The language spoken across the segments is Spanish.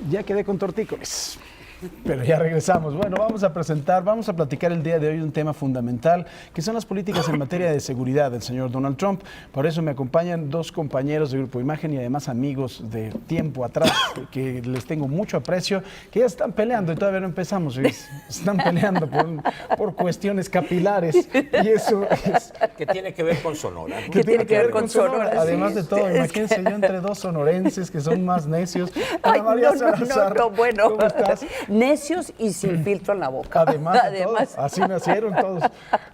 Ya quedé con tortícolis. Pero ya regresamos. Bueno, vamos a platicar el día de hoy un tema fundamental, que son las políticas en materia de seguridad del señor Donald Trump. Por eso me acompañan dos compañeros de Grupo Imagen y además amigos de tiempo atrás, que les tengo mucho aprecio, que ya están peleando y todavía no empezamos, Luis. Están peleando por cuestiones capilares y eso es... Que tiene que ver con Sonora, ¿no? Que tiene que ver con Sonora. Además de todo, imagínense yo entre dos sonorenses que son más necios. Ay, Ana María no, Salazar, bueno. ¿cómo estás? Necios y sin filtro en la boca. Además, de todos, así nacieron todos.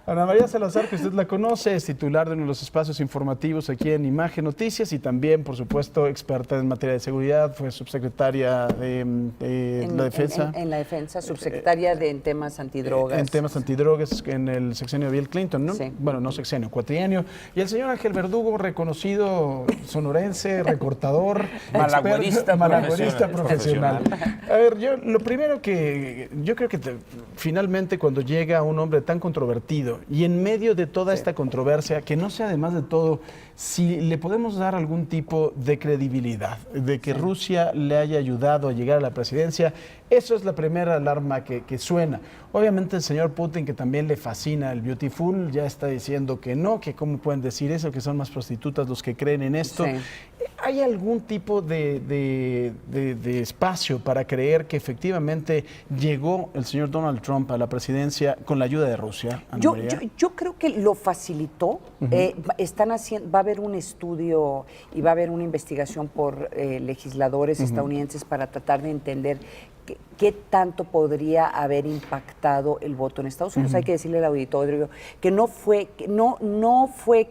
Ana María Salazar, que usted la conoce, es titular de uno de los espacios informativos aquí en Imagen Noticias y también, por supuesto, experta en materia de seguridad, fue subsecretaria de la Defensa. En la Defensa, subsecretaria en temas antidrogas. En temas antidrogas en el sexenio de Bill Clinton, ¿no? Sí. Bueno, no sexenio, cuatrienio. Y el señor Ángel Verdugo, reconocido sonorense, recortador, malagüerista profesional. A ver, lo primero que yo creo que finalmente cuando llega un hombre tan controvertido y en medio de toda esta controversia, que no sea además de todo, si le podemos dar algún tipo de credibilidad, de que Rusia le haya ayudado a llegar a la presidencia, eso es la primera alarma que suena. Obviamente el señor Putin, que también le fascina el Beautiful, ya está diciendo que no, que cómo pueden decir eso, que son más prostitutas los que creen en esto. Sí. ¿Hay algún tipo de espacio para creer que efectivamente llegó el señor Donald Trump a la presidencia con la ayuda de Rusia? Yo creo que lo facilitó. Va a haber un estudio y va a haber una investigación por legisladores estadounidenses para tratar de entender qué tanto podría haber impactado el voto en Estados Unidos. Hay que decirle al auditorio que no fue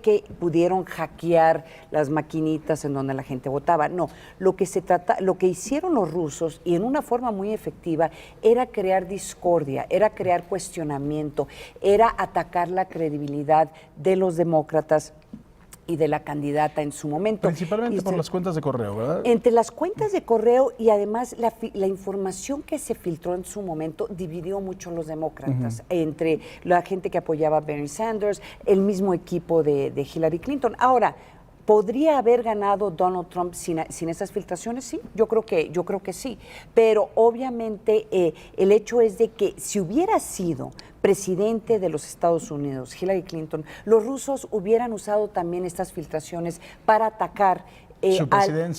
que pudieron hackear las maquinitas en donde la gente votaba. No, lo que hicieron los rusos, y en una forma muy efectiva, era crear discordia, era crear cuestionamiento, era atacar la credibilidad de los demócratas y de la candidata en su momento. Principalmente por las cuentas de correo, ¿verdad? Entre las cuentas de correo y además la información que se filtró en su momento dividió mucho a los demócratas, entre la gente que apoyaba a Bernie Sanders, el mismo equipo de Hillary Clinton. Ahora, ¿podría haber ganado Donald Trump sin esas filtraciones? Sí, yo creo que sí. Pero obviamente el hecho es de que si hubiera sido presidente de los Estados Unidos, Hillary Clinton, los rusos hubieran usado también estas filtraciones para atacar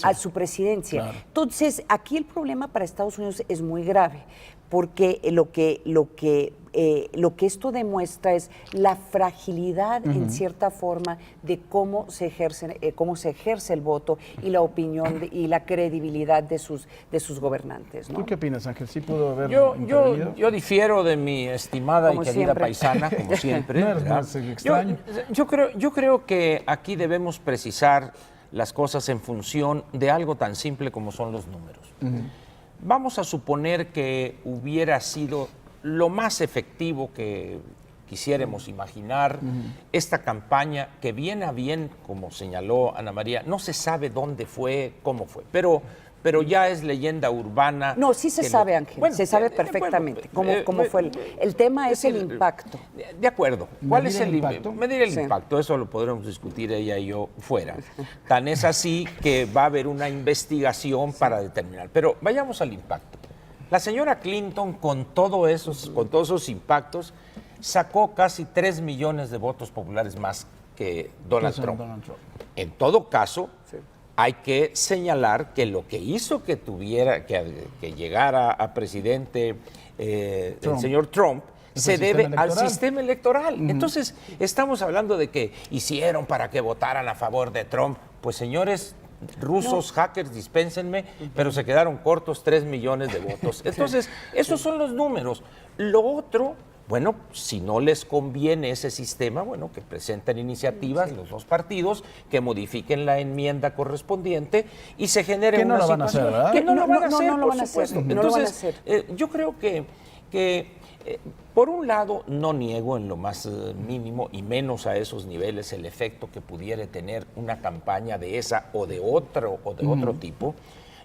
a su presidencia. Claro. Entonces, aquí el problema para Estados Unidos es muy grave, porque lo que esto demuestra es la fragilidad, en cierta forma, de cómo se ejerce el voto y la opinión y la credibilidad de sus gobernantes, ¿no? ¿Tú qué opinas, Ángel? ¿Sí pudo haber yo difiero de mi estimada como y querida siempre. Paisana, como siempre. No es más extraño. Yo creo que aquí debemos precisar las cosas en función de algo tan simple como son los números. Vamos a suponer que hubiera sido lo más efectivo que quisiéramos imaginar esta campaña, que bien a bien, como señaló Ana María, no se sabe dónde fue, cómo fue, pero ya es leyenda urbana. No, sí se sabe, Ángel, bueno, se sabe perfectamente cómo fue. El tema es el impacto. De acuerdo. ¿Cuál es el impacto? Medir el Sí. impacto, eso lo podremos discutir ella y yo fuera. Tan es así que va a haber una investigación para determinar. Pero vayamos al impacto. La señora Clinton, con todos esos impactos, sacó casi 3 millones de votos populares más que Donald Trump. En todo caso, hay que señalar que lo que hizo que llegara a presidente el señor Trump se debe al sistema electoral. Entonces, estamos hablando de que hicieron para que votaran a favor de Trump. Pues, señores rusos, hackers, dispénsenme, pero se quedaron cortos 3 millones de votos. Entonces, esos son los números. Lo otro, bueno, si no les conviene ese sistema, bueno, que presenten iniciativas los dos partidos, que modifiquen la enmienda correspondiente y se genere una situación. Que no lo van a hacer, no lo van a hacer, por supuesto. Entonces, yo creo que por un lado, no niego en lo más mínimo y menos a esos niveles el efecto que pudiera tener una campaña de esa o de otro tipo.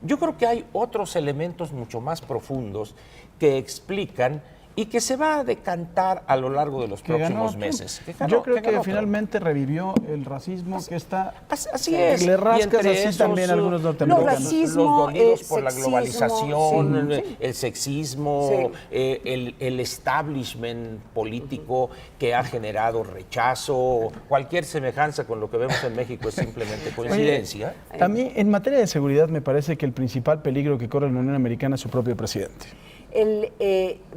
Yo creo que hay otros elementos mucho más profundos que explican y que se va a decantar a lo largo de los próximos meses. Yo creo que finalmente revivió el racismo que está... Así es. Le rascas así también a algunos norteamericanos. Los dolidos por la globalización, el sexismo, el establishment político que ha generado rechazo. Cualquier semejanza con lo que vemos en México es simplemente coincidencia. A mí, en materia de seguridad, me parece que el principal peligro que corre la Unión Americana es su propio presidente.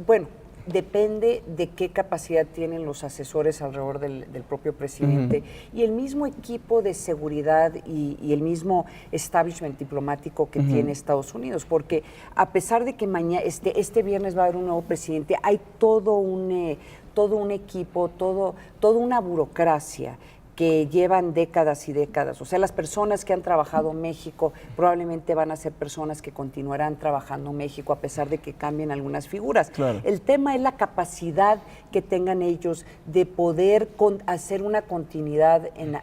Bueno, depende de qué capacidad tienen los asesores alrededor del propio presidente y el mismo equipo de seguridad y el mismo establishment diplomático que tiene Estados Unidos, porque a pesar de que mañana, este viernes va a haber un nuevo presidente, hay todo un equipo, toda una burocracia que llevan décadas y décadas. O sea, las personas que han trabajado en México probablemente van a ser personas que continuarán trabajando en México a pesar de que cambien algunas figuras. Claro. El tema es la capacidad que tengan ellos de poder hacer una continuidad en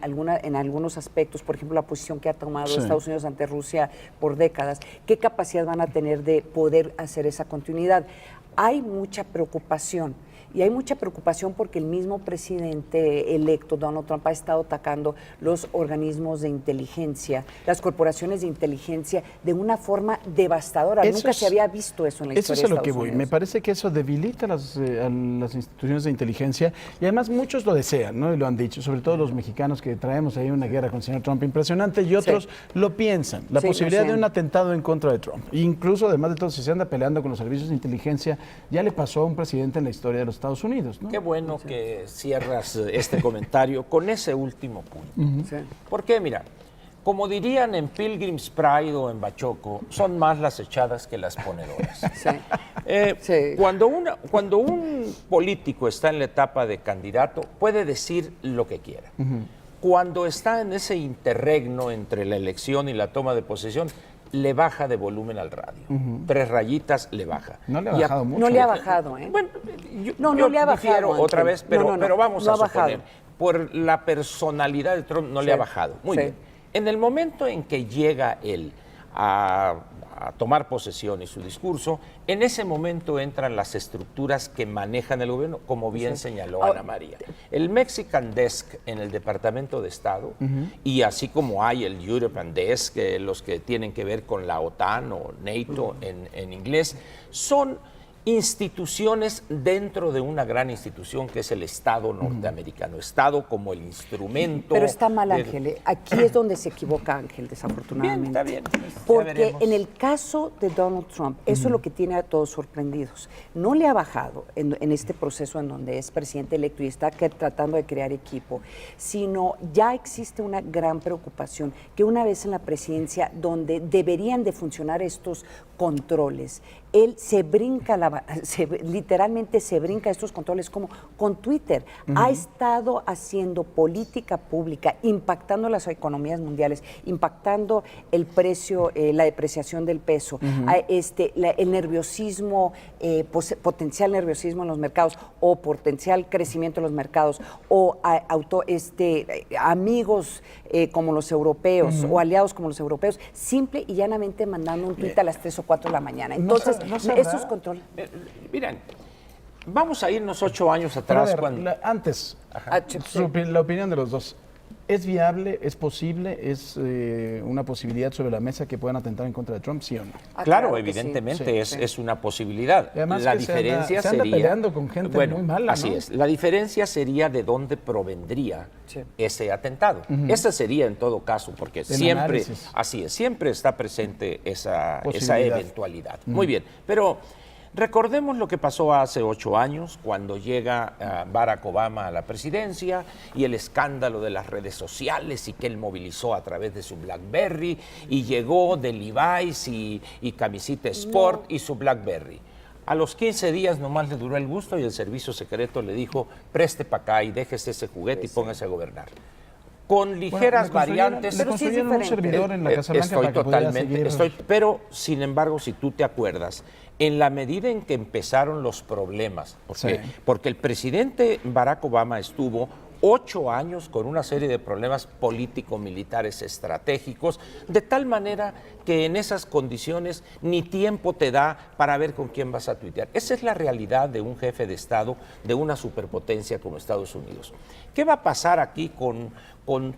algunos aspectos, por ejemplo, la posición que ha tomado Estados Unidos ante Rusia por décadas. ¿Qué capacidad van a tener de poder hacer esa continuidad? Hay mucha preocupación. Y hay mucha preocupación porque el mismo presidente electo, Donald Trump, ha estado atacando los organismos de inteligencia, las corporaciones de inteligencia, de una forma devastadora. Nunca se había visto eso en la historia de Estados Unidos. Eso es a lo que voy. Me parece que eso debilita a las instituciones de inteligencia y además muchos lo desean, ¿no? Y lo han dicho, sobre todo los mexicanos que traemos ahí una guerra con el señor Trump impresionante y otros lo piensan. La posibilidad de un atentado en contra de Trump. Incluso, además de todo, si se anda peleando con los servicios de inteligencia, ya le pasó a un presidente en la historia de los Estados Unidos, ¿no? Qué bueno que cierras este comentario con ese último punto. Porque, mira, como dirían en Pilgrim's Pride o en Bachoco, son más las echadas que las ponedoras. Cuando un político está en la etapa de candidato, puede decir lo que quiera. Cuando está en ese interregno entre la elección y la toma de posesión, le baja de volumen al radio. 3 rayitas le baja. No le ha bajado mucho. No le ha bajado, ¿eh? Bueno, no le ha bajado. Otra vez, pero vamos a suponer, por la personalidad de Trump no le ha bajado. Muy bien. En el momento en que llega él a tomar posesión y su discurso, en ese momento entran las estructuras que manejan el gobierno, como bien señaló Ana María. El Mexican Desk en el Departamento de Estado, y así como hay el European Desk, los que tienen que ver con la OTAN o NATO en inglés, son instituciones dentro de una gran institución que es el Estado norteamericano. Estado como el instrumento... Pero está mal, Ángel. Aquí es donde se equivoca Ángel, desafortunadamente. Bien, está bien. Porque en el caso de Donald Trump, eso es lo que tiene a todos sorprendidos. No le ha bajado en este proceso en donde es presidente electo y está tratando de crear equipo, sino ya existe una gran preocupación que una vez en la presidencia, donde deberían de funcionar estos controles, él se brinca, literalmente se brinca estos controles como con Twitter. Ha estado haciendo política pública, impactando las economías mundiales, impactando el precio, la depreciación del peso, el nerviosismo, potencial nerviosismo en los mercados o potencial crecimiento en los mercados o amigos como los europeos o aliados como los europeos, simple y llanamente mandando un tuit a las 3 o 4 de la mañana. Entonces, estos controles... Miren, vamos a irnos 8 años atrás. Antes, la opinión de los dos. ¿Es viable, es posible, es una posibilidad sobre la mesa que puedan atentar en contra de Trump, sí o no? Claro, evidentemente es una posibilidad. Además la diferencia se anda peleando con gente muy mala, así es. La diferencia sería de dónde provendría ese atentado. Esa sería en todo caso, porque siempre, así es, siempre está presente esa eventualidad. Muy bien, pero... recordemos lo que pasó hace 8 años cuando llega Barack Obama a la presidencia y el escándalo de las redes sociales y que él movilizó a través de su BlackBerry y llegó de Levi's y camisita Sport y su BlackBerry. A los 15 días nomás le duró el gusto y el servicio secreto le dijo, preste para acá y déjese ese juguete y póngase a gobernar. Con ligeras variantes. Le construyeron un servidor en la Casa Blanca pero sin embargo, si tú te acuerdas, en la medida en que empezaron los problemas, porque el presidente Barack Obama estuvo 8 años con una serie de problemas político-militares estratégicos, de tal manera que en esas condiciones ni tiempo te da para ver con quién vas a tuitear. Esa es la realidad de un jefe de Estado de una superpotencia como Estados Unidos. ¿Qué va a pasar aquí con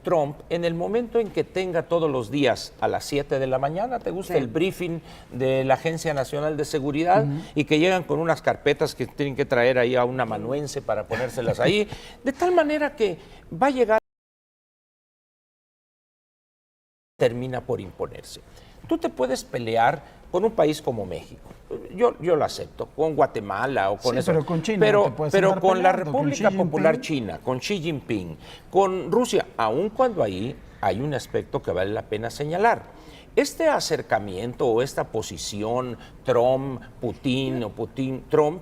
Trump en el momento en que tenga todos los días a las 7 de la mañana, te gusta el briefing de la Agencia Nacional de Seguridad y que llegan con unas carpetas que tienen que traer ahí a un amanuense para ponérselas ahí, de tal manera que va a llegar, termina por imponerse. Tú te puedes pelear con un país como México, yo lo acepto, con Guatemala o con eso, pero con China pero con la República Popular China, con Xi Jinping, con Rusia, aun cuando ahí hay un aspecto que vale la pena señalar. Este acercamiento o esta posición Trump-Putin o Putin-Trump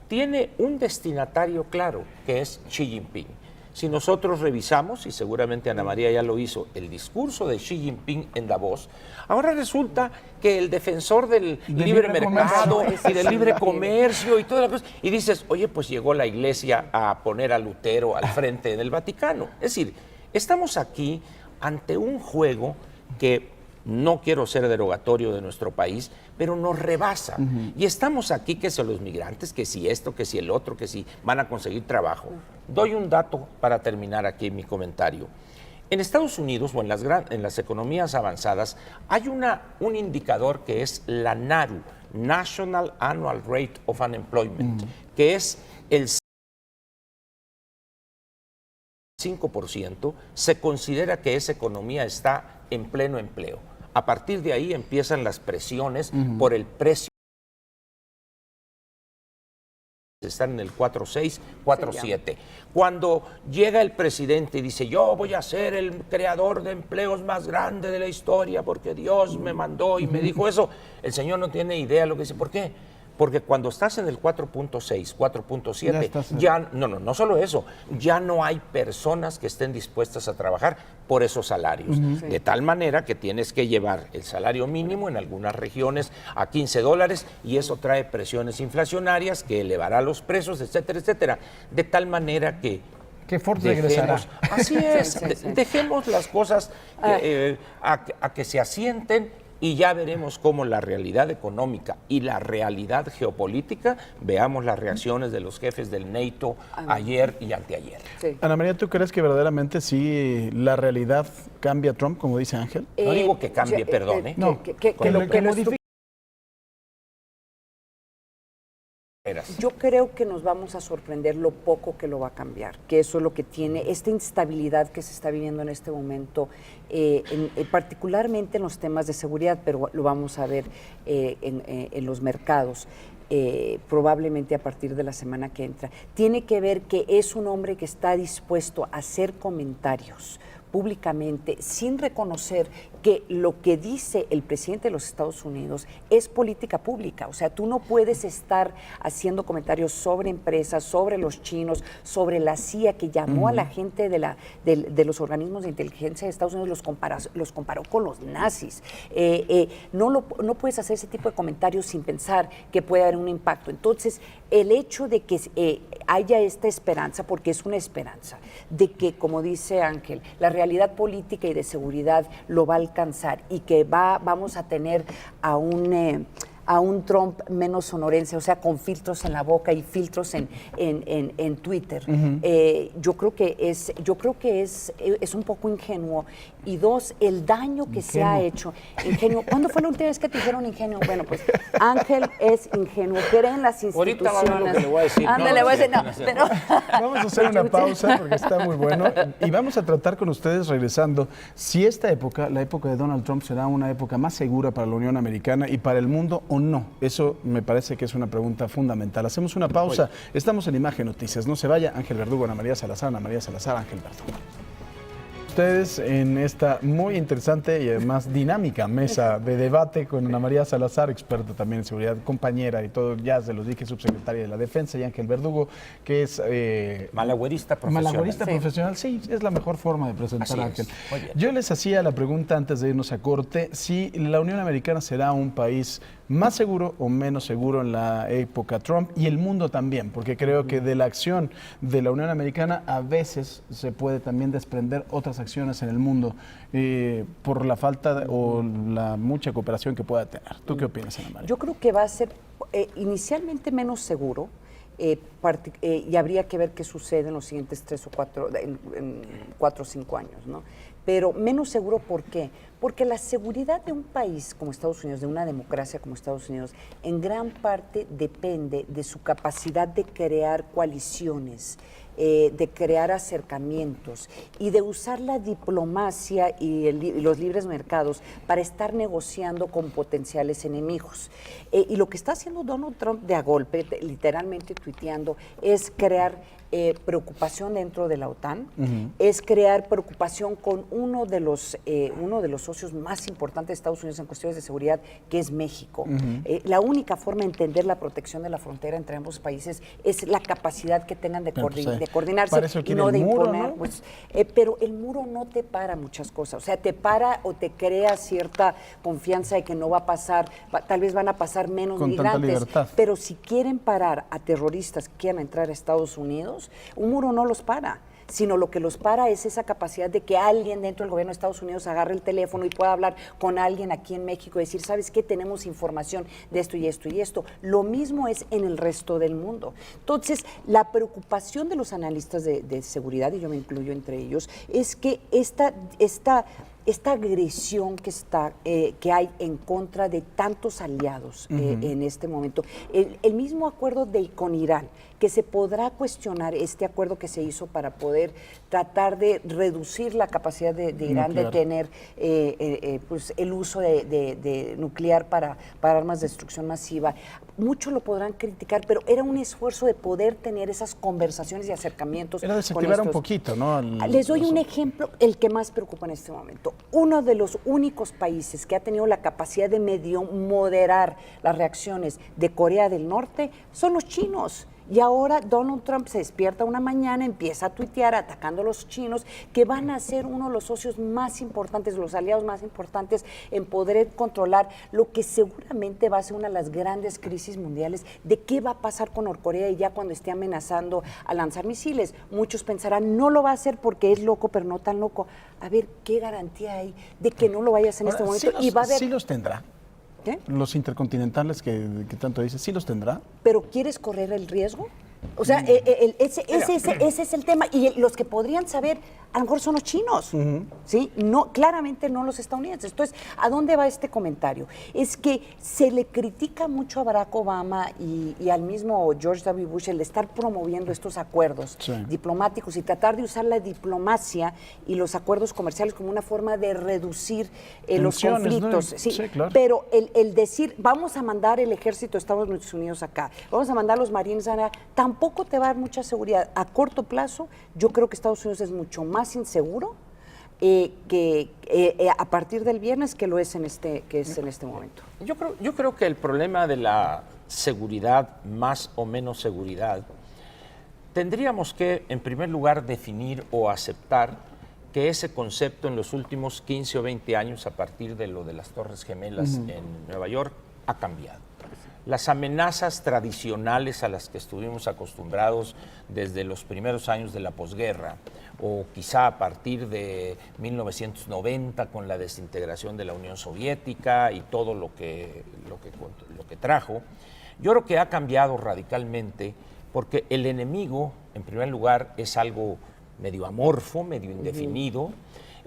tiene un destinatario claro, que es Xi Jinping. Si nosotros revisamos, y seguramente Ana María ya lo hizo, el discurso de Xi Jinping en Davos, ahora resulta que el defensor del libre mercado y del libre comercio y todas las cosas, y dices, oye, pues llegó la iglesia a poner a Lutero al frente del Vaticano. Es decir, estamos aquí ante un juego que no quiero ser derogatorio de nuestro país, pero nos rebasa. Y estamos aquí que son los migrantes, que si esto, que si el otro, que si van a conseguir trabajo. Doy un dato para terminar aquí mi comentario. En Estados Unidos o en las economías avanzadas hay un indicador que es la NARU, National Annual Rate of Unemployment, que es el 5%, se considera que esa economía está en pleno empleo. A partir de ahí empiezan las presiones por el precio. Están en el 4.6, 4.7. Cuando llega el presidente y dice, yo voy a ser el creador de empleos más grande de la historia porque Dios me mandó y me dijo eso, el señor no tiene idea de lo que dice. ¿Por qué? Porque cuando estás en el 4.6, 4.7, no solo eso, ya no hay personas que estén dispuestas a trabajar por esos salarios. De tal manera que tienes que llevar el salario mínimo en algunas regiones a $15 y eso trae presiones inflacionarias que elevará los precios, etcétera, etcétera. De tal manera que Ford regresará. Así es, dejemos las cosas a que se asienten. Y ya veremos cómo la realidad económica y la realidad geopolítica, veamos las reacciones de los jefes del NATO ayer y anteayer. Sí. Ana María, ¿tú crees que verdaderamente sí la realidad cambia a Trump, como dice Ángel? No digo que cambie, perdón. No, que modifique. Yo creo que nos vamos a sorprender lo poco que lo va a cambiar, que eso es lo que tiene, esta instabilidad que se está viviendo en este momento, particularmente en los temas de seguridad, pero lo vamos a ver en los mercados. Probablemente a partir de la semana que entra. Tiene que ver que es un hombre que está dispuesto a hacer comentarios públicamente sin reconocer que lo que dice el presidente de los Estados Unidos es política pública. O sea, tú no puedes estar haciendo comentarios sobre empresas, sobre los chinos, sobre la CIA, que llamó a la gente de los organismos de inteligencia de Estados Unidos, los comparó con los nazis. No puedes hacer ese tipo de comentarios sin pensar que puede haber un impacto. Entonces, el hecho de que haya esta esperanza, porque es una esperanza, de que, como dice Ángel, la realidad política y de seguridad lo va a alcanzar y que vamos a tener a un Trump menos sonorense, o sea, con filtros en la boca y filtros en Twitter. Yo creo que es un poco ingenuo. Y dos, el daño que se ha hecho. Ingenuo. ¿Cuándo fue la última vez que te dijeron ingenuo? Bueno, pues Ángel es ingenuo, cree en las instituciones. Ahorita va a ver lo que le voy a decir. Ándale, voy a decir, pero... Vamos a hacer una pausa porque está muy bueno y vamos a tratar con ustedes, regresando, si esta época, la época de Donald Trump, será una época más segura para la Unión Americana y para el mundo o no. Eso me parece que es una pregunta fundamental. Hacemos una pausa. Estamos en Imagen Noticias. No se vaya. Ángel Verdugo, Ana María Salazar, Ángel Verdugo. Ustedes en esta muy interesante y además dinámica mesa de debate con Ana María Salazar, experta también en seguridad, compañera y todo, ya se los dije, subsecretaria de la Defensa, y Ángel Verdugo, que es... malagüerista profesional. Malagüerista profesional, sí, es la mejor forma de presentar a Ángel. Muy bien. Yo les hacía la pregunta antes de irnos a corte, si la Unión Americana será un país más seguro o menos seguro en la época Trump, y el mundo también, porque creo que de la acción de la Unión Americana a veces se puede también desprender otras acciones en el mundo por la falta o la mucha cooperación que pueda tener. ¿Tú qué opinas, Ana María? Yo creo que va a ser inicialmente menos seguro. Y habría que ver qué sucede en los siguientes 3 o 4, en 4 o 5 años, ¿no? Pero menos seguro, ¿por qué? Porque la seguridad de un país como Estados Unidos, de una democracia como Estados Unidos, en gran parte depende de su capacidad de crear coaliciones, de crear acercamientos y de usar la diplomacia y los libres mercados para estar negociando con potenciales enemigos. Y lo que está haciendo Donald Trump de a golpe, literalmente tuiteando, es crear preocupación dentro de la OTAN, es crear preocupación con uno de los socios más importantes de Estados Unidos en cuestiones de seguridad, que es México. La única forma de entender la protección de la frontera entre ambos países es la capacidad que tengan de coordinarse y no de imponer. ¿No? Pues, pero el muro no te para muchas cosas, o sea, te para o te crea cierta confianza de que no va a pasar, tal vez van a pasar menos con migrantes, pero si quieren parar a terroristas que quieran entrar a Estados Unidos, un muro no los para, sino lo que los para es esa capacidad de que alguien dentro del gobierno de Estados Unidos agarre el teléfono y pueda hablar con alguien aquí en México y decir, ¿sabes qué? Tenemos información de esto y esto y esto. Lo mismo es en el resto del mundo. Entonces, la preocupación de los analistas de seguridad, y yo me incluyo entre ellos, es que esta agresión que hay en contra de tantos aliados en este momento, el mismo acuerdo con Irán, que se podrá cuestionar este acuerdo que se hizo para poder tratar de reducir la capacidad de Irán de tener pues el uso de nuclear para armas de destrucción masiva. Muchos lo podrán criticar, pero era un esfuerzo de poder tener esas conversaciones y acercamientos. Era desactivar un poquito, ¿no? Les doy un ejemplo, el que más preocupa en este momento. Uno de los únicos países que ha tenido la capacidad de medio moderar las reacciones de Corea del Norte son los chinos. Y ahora Donald Trump se despierta una mañana, empieza a tuitear atacando a los chinos, que van a ser uno de los socios más importantes, los aliados más importantes en poder controlar lo que seguramente va a ser una de las grandes crisis mundiales de qué va a pasar con Norcorea y ya cuando esté amenazando a lanzar misiles. Muchos pensarán, no lo va a hacer porque es loco, pero no tan loco. A ver, ¿qué garantía hay de que no lo vaya a hacer en este momento? Sí los tendrá. ¿Qué? Los intercontinentales que tanto dices, ¿sí los tendrá? ¿Pero quieres correr el riesgo? O sea, ese es el tema. Y los que podrían saber, a lo mejor son los chinos, ¿sí? No, claramente no los estadounidenses. Entonces, ¿a dónde va este comentario? Es que se le critica mucho a Barack Obama y al mismo George W. Bush el de estar promoviendo estos acuerdos diplomáticos y tratar de usar la diplomacia y los acuerdos comerciales como una forma de reducir los conflictos. ¿No? Sí, claro. Pero el decir, vamos a mandar el ejército de Estados Unidos acá, vamos a mandar los marines acá, tampoco te va a dar mucha seguridad. A corto plazo, yo creo que Estados Unidos es mucho más inseguro a partir del viernes que lo es en este momento. Yo creo que el problema de la seguridad, más o menos seguridad, tendríamos que, en primer lugar, definir o aceptar que ese concepto en los últimos 15 o 20 años, a partir de lo de las Torres Gemelas en Nueva York, ha cambiado. Las amenazas tradicionales a las que estuvimos acostumbrados desde los primeros años de la posguerra, o quizá a partir de 1990 con la desintegración de la Unión Soviética y todo lo que trajo, yo creo que ha cambiado radicalmente porque el enemigo, en primer lugar, es algo medio amorfo, medio indefinido.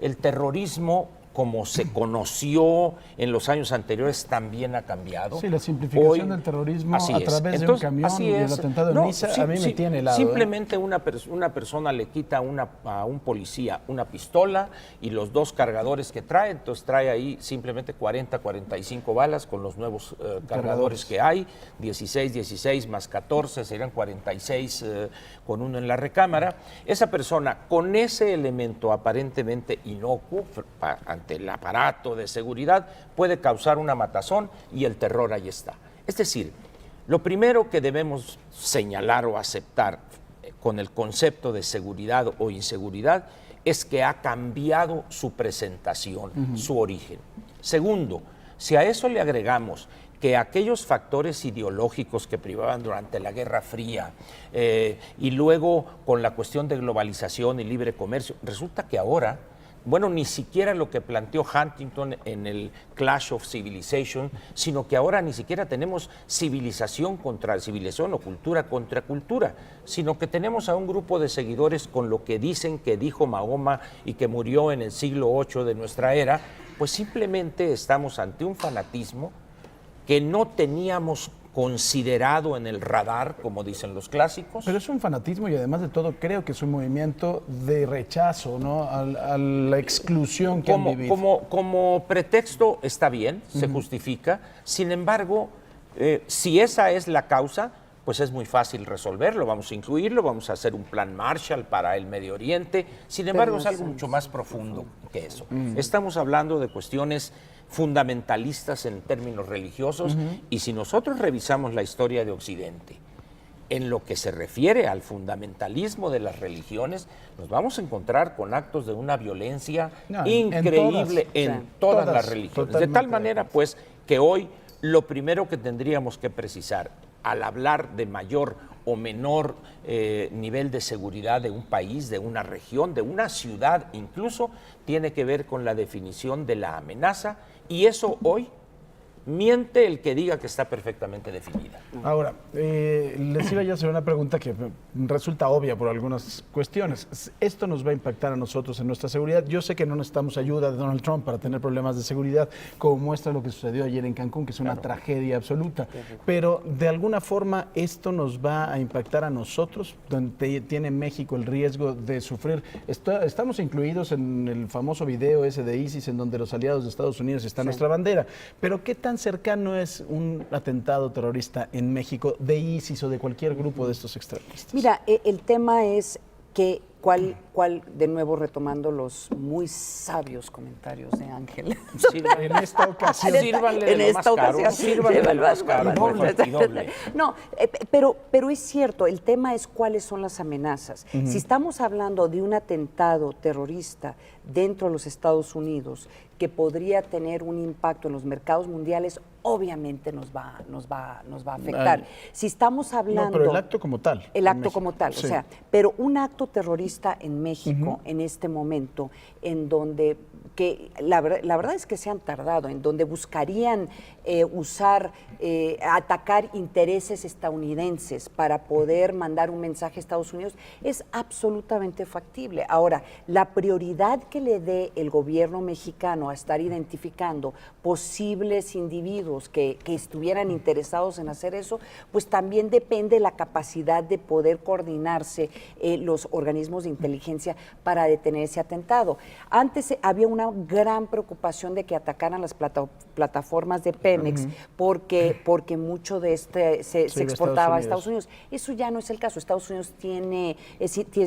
El terrorismo, como se conoció en los años anteriores, también ha cambiado. Sí, la simplificación del terrorismo a través de un camión y el atentado en Niza, a mí me tiene helado. Simplemente una persona le quita a un policía una pistola y los 2 cargadores que trae, entonces trae ahí simplemente 40, 45 balas con los nuevos cargadores que hay, 16 más 14, serían 46 con uno en la recámara. Esa persona, con ese elemento aparentemente inocuo, ante el aparato de seguridad, puede causar una matazón y el terror ahí está. Es decir, lo primero que debemos señalar o aceptar con el concepto de seguridad o inseguridad es que ha cambiado su presentación, su origen. Segundo, si a eso le agregamos que aquellos factores ideológicos que privaban durante la Guerra Fría y luego con la cuestión de globalización y libre comercio, resulta que ahora, bueno, ni siquiera lo que planteó Huntington en el Clash of Civilization, sino que ahora ni siquiera tenemos civilización contra civilización o cultura contra cultura, sino que tenemos a un grupo de seguidores con lo que dicen que dijo Mahoma y que murió en el siglo VIII de nuestra era, pues simplemente estamos ante un fanatismo que no teníamos considerado en el radar, como dicen los clásicos. Pero es un fanatismo y además de todo creo que es un movimiento de rechazo, ¿no? a la exclusión que han vivido. Como pretexto está bien, se justifica. Sin embargo, si esa es la causa, pues es muy fácil resolverlo. Vamos a incluirlo, vamos a hacer un plan Marshall para el Medio Oriente. Sin embargo, es algo mucho más profundo que eso. Estamos hablando de cuestiones fundamentalistas en términos religiosos y si nosotros revisamos la historia de Occidente en lo que se refiere al fundamentalismo de las religiones, nos vamos a encontrar con actos de una violencia increíble en todas las religiones. De tal manera, pues, que hoy lo primero que tendríamos que precisar al hablar de mayor o menor nivel de seguridad de un país, de una región, de una ciudad incluso, tiene que ver con la definición de la amenaza y eso hoy miente el que diga que está perfectamente definida. Ahora, les iba yo a hacer una pregunta que resulta obvia por algunas cuestiones. ¿Esto nos va a impactar a nosotros en nuestra seguridad? Yo sé que no necesitamos ayuda de Donald Trump para tener problemas de seguridad, como muestra lo que sucedió ayer en Cancún, que es una tragedia absoluta. Pero, de alguna forma, ¿esto nos va a impactar a nosotros, donde tiene México el riesgo de sufrir? Estamos incluidos en el famoso video ese de ISIS, en donde los aliados de Estados Unidos está nuestra bandera. Pero, ¿qué tan cercano es un atentado terrorista en México de ISIS o de cualquier grupo de estos extremistas? Mira, el tema es que de nuevo retomando los muy sabios comentarios de Ángel. En esta ocasión. Sírvanle de lo más caro. Sírvanle de lo más caro. Doble. No, pero es cierto, el tema es cuáles son las amenazas. Si estamos hablando de un atentado terrorista dentro de los Estados Unidos que podría tener un impacto en los mercados mundiales, obviamente nos va a afectar. Si estamos hablando... No, pero el acto como tal. El acto como tal, sí. O sea, pero un acto terrorista en México, en este momento, en donde, que la verdad es que se han tardado, en donde buscarían atacar intereses estadounidenses para poder mandar un mensaje a Estados Unidos, es absolutamente factible. Ahora, la prioridad que le dé el gobierno mexicano a estar identificando posibles individuos que estuvieran interesados en hacer eso, pues también depende de la capacidad de poder coordinarse los organismos de inteligencia para detener ese atentado. Antes había una gran preocupación de que atacaran las plataformas de Pemex porque mucho de se exportaba a Estados Unidos. Eso ya no es el caso. Estados Unidos tiene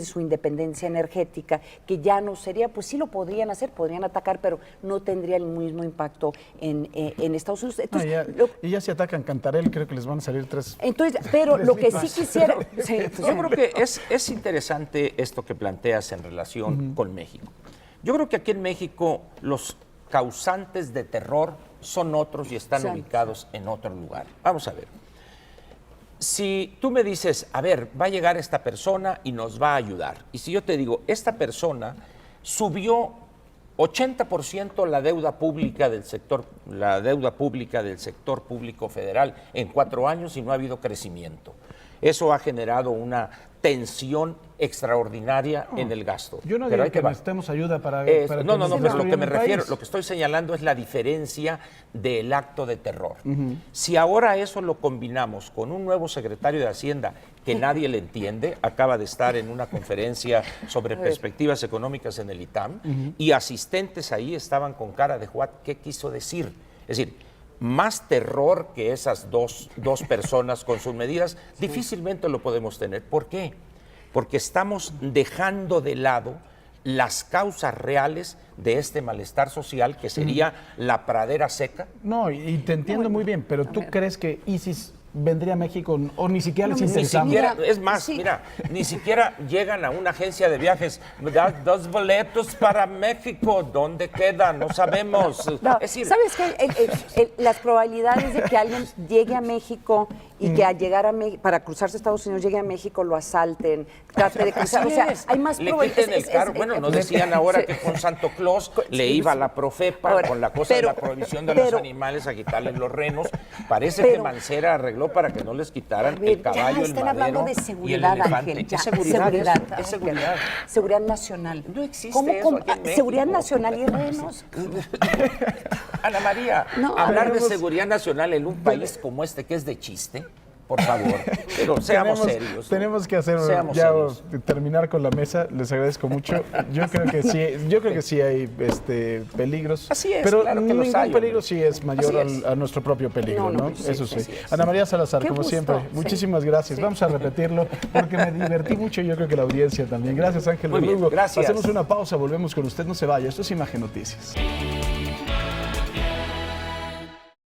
su independencia energética, que ya no sería, pues sí lo podrían hacer, podrían atacar, pero no tendría el mismo impacto en Estados Unidos. Entonces, y ya si atacan Cantarell, creo que les van a salir tres. Entonces, pero lo que sí quisiera... Yo creo que es interesante esto que planteas en relación con México. Yo creo que aquí en México los causantes de terror son otros y están ubicados en otro lugar. Vamos a ver. Si tú me dices, a ver, va a llegar esta persona y nos va a ayudar. Y si yo te digo, esta persona subió 80% la deuda pública del sector público federal en 4 años y no ha habido crecimiento. Eso ha generado una tensión extraordinaria en el gasto. Yo no digo que necesitemos ayuda para pero lo que me refiero, lo que estoy señalando es la diferencia del acto de terror. Si ahora eso lo combinamos con un nuevo secretario de Hacienda que nadie le entiende, acaba de estar en una conferencia sobre perspectivas económicas en el ITAM, y asistentes ahí estaban con cara de "What, ¿qué quiso decir?". Es decir, más terror que esas dos personas con sus medidas, difícilmente lo podemos tener. ¿Por qué? Porque estamos dejando de lado las causas reales de este malestar social, que sería la pradera seca. No, y te entiendo muy bien, pero ¿tú crees que ISIS vendría a México o ni siquiera les Ni interesamos. siquiera, es más, mira, ni siquiera llegan a una agencia de viajes. Da 2 boletos para México. ¿Dónde quedan? No sabemos. No, Es decir, ¿sabes qué? Las probabilidades de que alguien llegue a México y que al llegar para cruzarse a Estados Unidos llegue a México, lo asalten, trate de cruzar. O sea, hay más le probabilidades. quiten el carro. Bueno, nos decían ahora que con Santo Claus le iba a la Profepa Ahora, con la cosa de la prohibición de los animales a quitarles los renos. Parece que Mancera arregló para que no les quitaran el caballo, ya el están madero hablando de y el seguridad, elefante. Ángel. ¿Qué seguridad? Es seguridad. Seguridad nacional. No existe eso aquí en México. Seguridad nacional y renos. Ana María, No, hablar de seguridad nacional en un país como este que es de chiste, por favor, pero seamos serios. Tenemos que hacer terminar con la mesa. Les agradezco mucho. Yo creo que sí hay peligros. Así es, pero claro que los ningún hay, peligro hombre. sí es mayor a nuestro propio peligro, ¿no? Eso sí. Ana María Salazar, Qué como gusto. siempre, muchísimas gracias. Vamos a repetirlo porque me divertí mucho y yo creo que la audiencia también. Gracias, Ángel Muy bien, Verdugo. gracias. Hacemos una pausa, volvemos con usted. No se vaya. Esto es Imagen Noticias.